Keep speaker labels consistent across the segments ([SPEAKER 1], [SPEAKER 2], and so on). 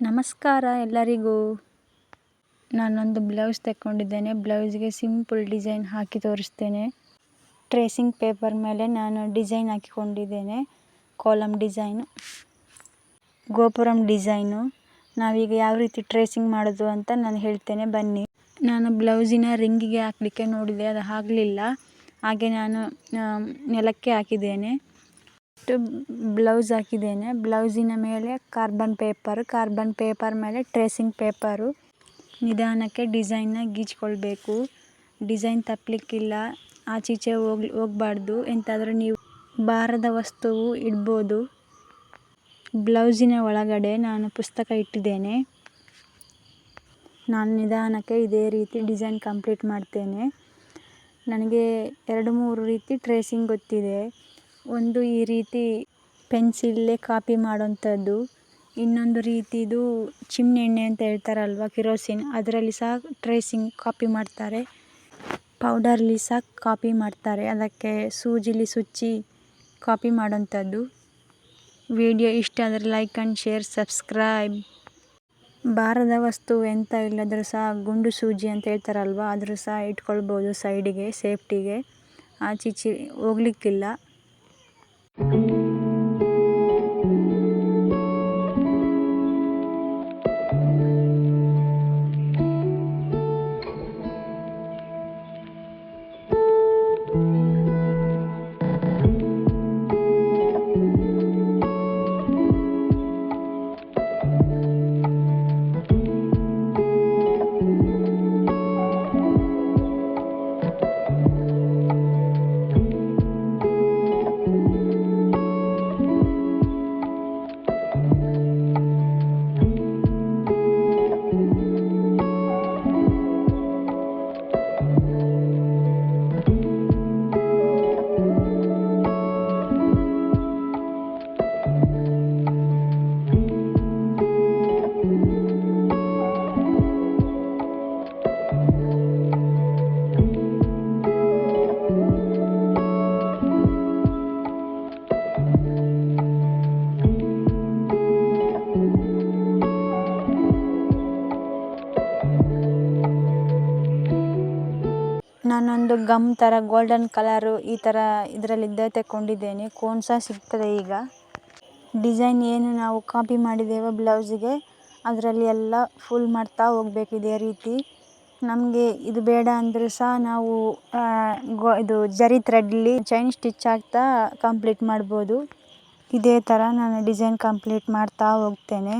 [SPEAKER 1] ನಮಸ್ಕಾರ ಎಲ್ಲರಿಗೂ. ನಾನೊಂದು ಬ್ಲೌಸ್ ತಗೊಂಡಿದ್ದೇನೆ. ಬ್ಲೌಸ್ಗೆ ಸಿಂಪಲ್ ಡಿಸೈನ್ ಹಾಕಿ ತೋರಿಸ್ತೇನೆ. ಟ್ರೇಸಿಂಗ್ ಪೇಪರ್ ಮೇಲೆ ನಾನು ಡಿಸೈನ್ ಹಾಕಿಕೊಂಡಿದ್ದೇನೆ. ಕಾಲಮ್ ಡಿಸೈನು, ಗೋಪುರಂ ಡಿಸೈನು. ನಾವೀಗ ಯಾವ ರೀತಿ ಟ್ರೇಸಿಂಗ್ ಮಾಡೋದು ಅಂತ ನಾನು ಹೇಳ್ತೇನೆ, ಬನ್ನಿ. ನಾನು ಬ್ಲೌಸಿನ ರಿಂಗಿಗೆ ಹಾಕಲಿಕ್ಕೆ ನೋಡಿದೆ, ಅದು ಆಗಲಿಲ್ಲ. ಹಾಗೆ ನಾನು ನೆಲಕ್ಕೆ ಹಾಕಿದ್ದೇನೆ. ಬ್ಲೌಸ್ ಹಾಕಿದ್ದೇನೆ. ಬ್ಲೌಸಿನ ಮೇಲೆ ಕಾರ್ಬನ್ ಪೇಪರ್ ಮೇಲೆ ಟ್ರೇಸಿಂಗ್ ಪೇಪರು. ನಿಧಾನಕ್ಕೆ ಡಿಸೈನ್ನ ಗೀಚ್ಕೊಳ್ಬೇಕು. ಡಿಸೈನ್ ತಪ್ಪಲಿಕ್ಕಿಲ್ಲ, ಆಚೀಚೆ ಹೋಗಬಾರ್ದು. ಎಂತಾದರೂ ನೀವು ಭಾರದ ವಸ್ತುವು ಇಡ್ಬೋದು. ಬ್ಲೌಸಿನ ಒಳಗಡೆ ನಾನು ಪುಸ್ತಕ ಇಟ್ಟಿದ್ದೇನೆ. ನಾನು ನಿಧಾನಕ್ಕೆ ಇದೇ ರೀತಿ ಡಿಸೈನ್ ಕಂಪ್ಲೀಟ್ ಮಾಡ್ತೇನೆ. ನನಗೆ 2-3 ರೀತಿ ಟ್ರೇಸಿಂಗ್ ಗೊತ್ತಿದೆ. ಒಂದು ಈ ರೀತಿ ಪೆನ್ಸಿಲ್ಲೇ ಕಾಪಿ ಮಾಡೋಂಥದ್ದು. ಇನ್ನೊಂದು ರೀತಿದು ಚಿಮ್ನಿ ಎಣ್ಣೆ ಅಂತ ಹೇಳ್ತಾರಲ್ವ, ಕಿರೋಸಿನ್, ಅದರಲ್ಲಿ ಸಹ ಟ್ರೇಸಿಂಗ್ ಕಾಪಿ ಮಾಡ್ತಾರೆ. ಪೌಡರ್ಲಿ ಸಹ ಕಾಪಿ ಮಾಡ್ತಾರೆ. ಅದಕ್ಕೆ ಸೂಜಿಲಿ ಸುಚ್ಚಿ ಕಾಪಿ ಮಾಡೋಂಥದ್ದು. ವಿಡಿಯೋ ಇಷ್ಟ ಆದರೆ ಲೈಕ್ ಆ್ಯಂಡ್ ಶೇರ್, ಸಬ್ಸ್ಕ್ರೈಬ್. ಭಾರದ ವಸ್ತು ಎಂತ ಇಲ್ಲದರೂ ಸಹ ಗುಂಡು ಸೂಜಿ ಅಂತ ಹೇಳ್ತಾರಲ್ವ, ಆದರೂ ಸಹ ಇಟ್ಕೊಳ್ಬೋದು ಸೈಡಿಗೆ, ಸೇಫ್ಟಿಗೆ. ಆಚೀಚೆ ಹೋಗ್ಲಿಕ್ಕಿಲ್ಲ. ನಾನೊಂದು ಗಮ್ ಥರ ಗೋಲ್ಡನ್ ಕಲರು ಈ ಥರ ಇದರಲ್ಲಿದ್ದ ತಗೊಂಡಿದ್ದೇನೆ. ಕೋನ್ ಸಹ ಸಿಗ್ತದೆ ಈಗ. ಡಿಸೈನ್ ಏನು ನಾವು ಕಾಪಿ ಮಾಡಿದ್ದೇವೆ ಬ್ಲೌಸಿಗೆ, ಅದರಲ್ಲಿ ಎಲ್ಲ ಫುಲ್ ಮಾಡ್ತಾ ಹೋಗ್ಬೇಕು ಇದೇ ರೀತಿ. ನಮಗೆ ಇದು ಬೇಡ ಅಂದರೂ ಸಹ ನಾವು ಇದು ಜರಿ ಥ್ರೆಡ್ಲಿ ಚೈನ್ ಸ್ಟಿಚ್ ಹಾಕ್ತಾ ಕಂಪ್ಲೀಟ್ ಮಾಡ್ಬೋದು. ಇದೇ ಥರ ನಾನು ಡಿಸೈನ್ ಕಂಪ್ಲೀಟ್ ಮಾಡ್ತಾ ಹೋಗ್ತೇನೆ.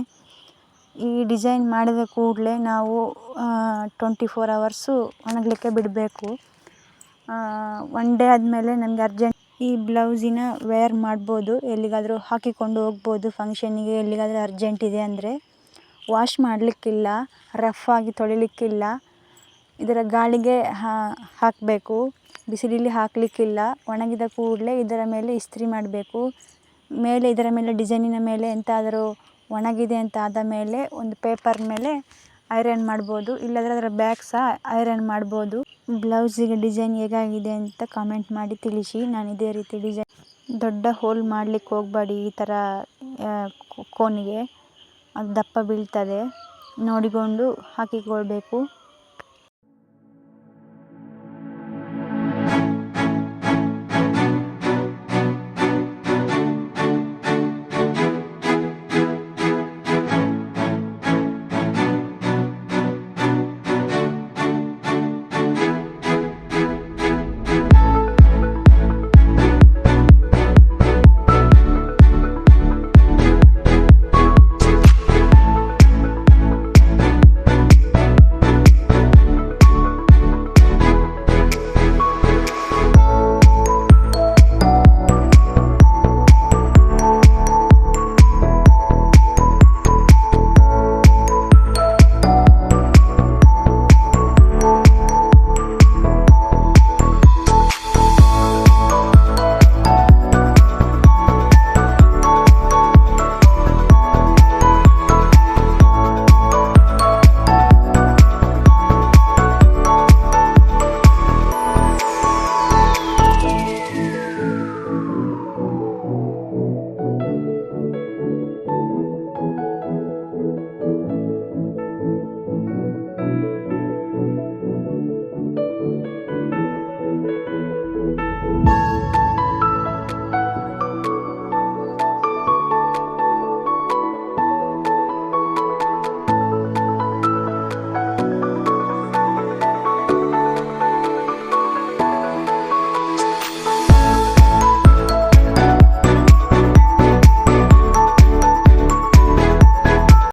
[SPEAKER 1] ಈ ಡಿಸೈನ್ ಮಾಡಿದ ಕೂಡಲೇ ನಾವು 24 ಅವರ್ಸು ಒಣಗಲಿಕ್ಕೆ ಬಿಡಬೇಕು. 1 ಡೇ ಆದಮೇಲೆ ನಮಗೆ ಅರ್ಜೆಂಟ್ ಈ ಬ್ಲೌಸಿನ ವೇರ್ ಮಾಡ್ಬೋದು, ಎಲ್ಲಿಗಾದರೂ ಹಾಕಿಕೊಂಡು ಹೋಗ್ಬೋದು ಫಂಕ್ಷನಿಗೆ, ಎಲ್ಲಿಗಾದರೂ ಅರ್ಜೆಂಟ್ ಇದೆ ಅಂದರೆ. ವಾಶ್ ಮಾಡಲಿಕ್ಕಿಲ್ಲ, ರಫ್ ಆಗಿ ತೊಳಿಲಿಕ್ಕಿಲ್ಲ. ಇದರ ಗಾಳಿಗೆ ಹಾಕಬೇಕು, ಬಿಸಿಲಲ್ಲಿ ಹಾಕಲಿಕ್ಕಿಲ್ಲ. ಒಣಗಿದ ಕೂಡಲೇ ಇದರ ಮೇಲೆ ಇಸ್ತ್ರಿ ಮಾಡಬೇಕು. ಮೇಲೆ ಇದರ ಮೇಲೆ ಡಿಸೈನಿನ ಮೇಲೆ ಎಂತಾದರೂ ಒಣಗಿದೆ ಅಂತ ಆದ ಮೇಲೆ ಒಂದು ಪೇಪರ್ ಮೇಲೆ ಐರನ್ ಮಾಡ್ಬೋದು, ಇಲ್ಲಾಂದರೆ ಅದರ ಬ್ಯಾಕ್ ಸಹ ಐರನ್ ಮಾಡ್ಬೋದು. ಬ್ಲೌಸಿಗೆ ಡಿಸೈನ್ ಹೇಗಾಗಿದೆ ಅಂತ ಕಾಮೆಂಟ್ ಮಾಡಿ ತಿಳಿಸಿ. ನಾನು ಇದೇ ರೀತಿ ಡಿಸೈನ್ ದೊಡ್ಡ ಹೋಲ್ ಮಾಡಲಿಕ್ಕೆ ಹೋಗಬೇಡಿ. ಈ ಥರ ಕೋನಿಗೆ ಅದು ದಪ್ಪ ಬೀಳ್ತದೆ, ನೋಡಿಕೊಂಡು ಹಾಕಿಕೊಳ್ಬೇಕು.